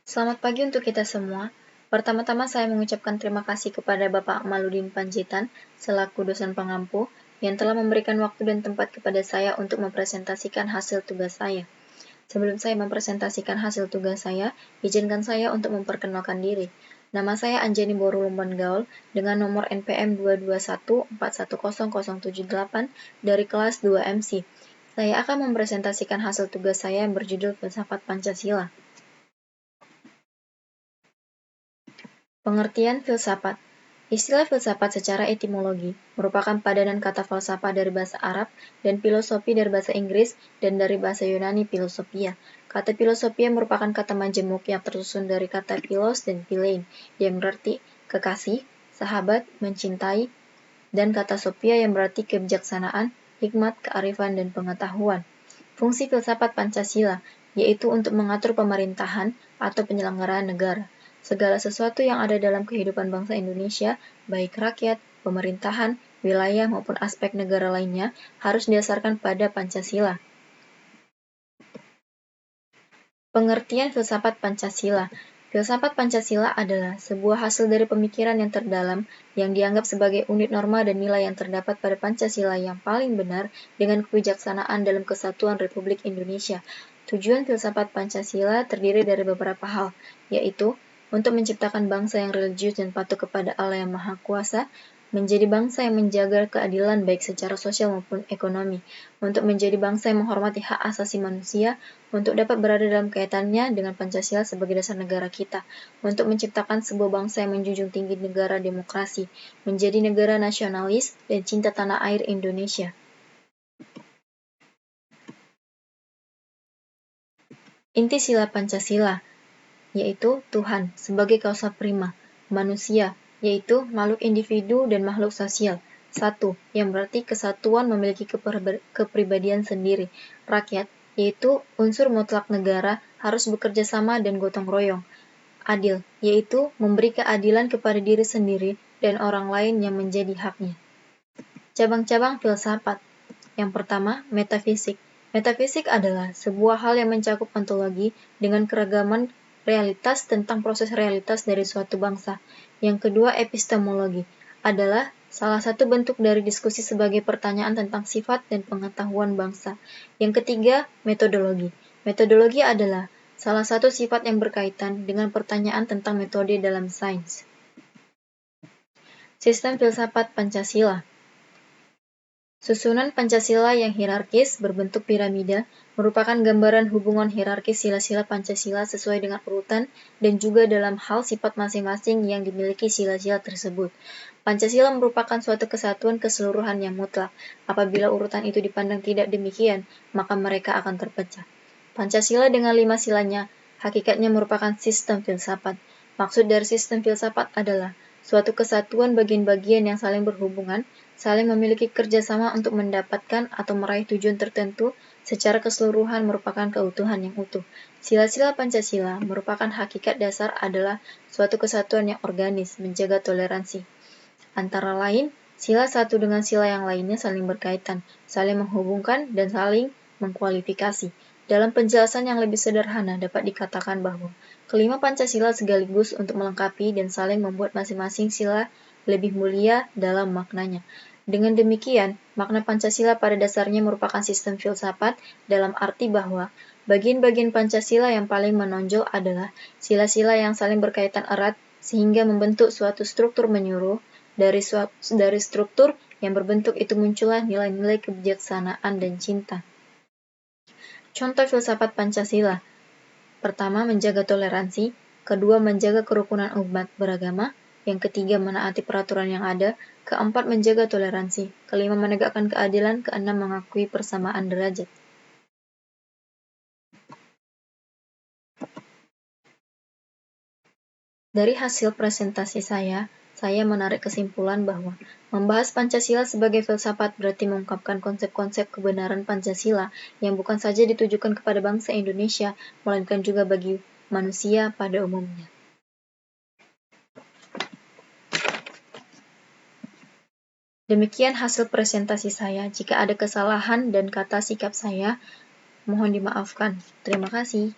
Selamat pagi untuk kita semua. Pertama-tama saya mengucapkan terima kasih kepada Bapak Maludin Panjaitan selaku dosen pengampu yang telah memberikan waktu dan tempat kepada saya untuk mempresentasikan hasil tugas saya. Sebelum saya mempresentasikan hasil tugas saya, izinkan saya untuk memperkenalkan diri. Nama saya Anjani Borulumban Gaul dengan nomor NPM 221410078 dari kelas 2 MC. Saya akan mempresentasikan hasil tugas saya yang berjudul Filsafat Pancasila. Pengertian filsafat. Istilah filsafat secara etimologi merupakan padanan kata falsafah dari bahasa Arab dan filosofi dari bahasa Inggris dan dari bahasa Yunani philosophia. Kata filosofia merupakan kata majemuk yang tersusun dari kata philos dan philein yang berarti kekasih, sahabat, mencintai, dan kata sophia yang berarti kebijaksanaan, hikmat, kearifan, dan pengetahuan. Fungsi filsafat Pancasila yaitu untuk mengatur pemerintahan atau penyelenggaraan negara. Segala sesuatu yang ada dalam kehidupan bangsa Indonesia, baik rakyat, pemerintahan, wilayah maupun aspek negara lainnya, harus didasarkan pada Pancasila. Pengertian filsafat Pancasila. Filsafat Pancasila adalah sebuah hasil dari pemikiran yang terdalam yang dianggap sebagai unit norma dan nilai yang terdapat pada Pancasila yang paling benar dengan kebijaksanaan dalam kesatuan Republik Indonesia. Tujuan filsafat Pancasila terdiri dari beberapa hal, yaitu untuk menciptakan bangsa yang religius dan patuh kepada Allah yang Maha Kuasa, menjadi bangsa yang menjaga keadilan baik secara sosial maupun ekonomi, untuk menjadi bangsa yang menghormati hak asasi manusia, untuk dapat berada dalam kaitannya dengan Pancasila sebagai dasar negara kita, untuk menciptakan sebuah bangsa yang menjunjung tinggi negara demokrasi, menjadi negara nasionalis dan cinta tanah air Indonesia. Inti sila Pancasila, yaitu Tuhan sebagai kausa prima, manusia, yaitu makhluk individu dan makhluk sosial. Satu, yang berarti kesatuan memiliki kepribadian sendiri. Rakyat, yaitu unsur mutlak negara harus bekerja sama dan gotong royong. Adil, yaitu memberi keadilan kepada diri sendiri dan orang lain yang menjadi haknya. Cabang-cabang filsafat. Yang pertama, metafisik. Metafisik adalah sebuah hal yang mencakup ontologi dengan keragaman realitas tentang proses realitas dari suatu bangsa. Yang kedua, epistemologi adalah salah satu bentuk dari diskusi sebagai pertanyaan tentang sifat dan pengetahuan bangsa. Yang ketiga, metodologi. Metodologi adalah salah satu sifat yang berkaitan dengan pertanyaan tentang metode dalam sains. Sistem filsafat Pancasila. Susunan Pancasila yang hierarkis berbentuk piramida merupakan gambaran hubungan hierarkis sila-sila Pancasila sesuai dengan urutan dan juga dalam hal sifat masing-masing yang dimiliki sila-sila tersebut. Pancasila merupakan suatu kesatuan keseluruhan yang mutlak. Apabila urutan itu dipandang tidak demikian, maka mereka akan terpecah. Pancasila dengan 5 silanya hakikatnya merupakan sistem filsafat. Maksud dari sistem filsafat adalah suatu kesatuan bagian-bagian yang saling berhubungan, saling memiliki kerjasama untuk mendapatkan atau meraih tujuan tertentu secara keseluruhan merupakan keutuhan yang utuh. Sila-sila Pancasila merupakan hakikat dasar adalah suatu kesatuan yang organis, menjaga toleransi. Antara lain, sila satu dengan sila yang lainnya saling berkaitan, saling menghubungkan, dan saling mengkualifikasi. Dalam penjelasan yang lebih sederhana dapat dikatakan bahwa kelima Pancasila sekaligus untuk melengkapi dan saling membuat masing-masing sila lebih mulia dalam maknanya. Dengan demikian, makna Pancasila pada dasarnya merupakan sistem filsafat dalam arti bahwa bagian-bagian Pancasila yang paling menonjol adalah sila-sila yang saling berkaitan erat sehingga membentuk suatu struktur menyeluruh. Dari struktur yang berbentuk itu muncullah nilai-nilai kebijaksanaan dan cinta. Contoh filsafat Pancasila. Pertama, menjaga toleransi. Kedua, menjaga kerukunan umat beragama. Yang ketiga, menaati peraturan yang ada. Keempat, menjaga toleransi. Kelima, menegakkan keadilan. Keenam, mengakui persamaan derajat. Dari hasil presentasi saya menarik kesimpulan bahwa membahas Pancasila sebagai filsafat berarti mengungkapkan konsep-konsep kebenaran Pancasila yang bukan saja ditujukan kepada bangsa Indonesia, melainkan juga bagi manusia pada umumnya. Demikian hasil presentasi saya. Jika ada kesalahan dan kata sikap saya, mohon dimaafkan. Terima kasih.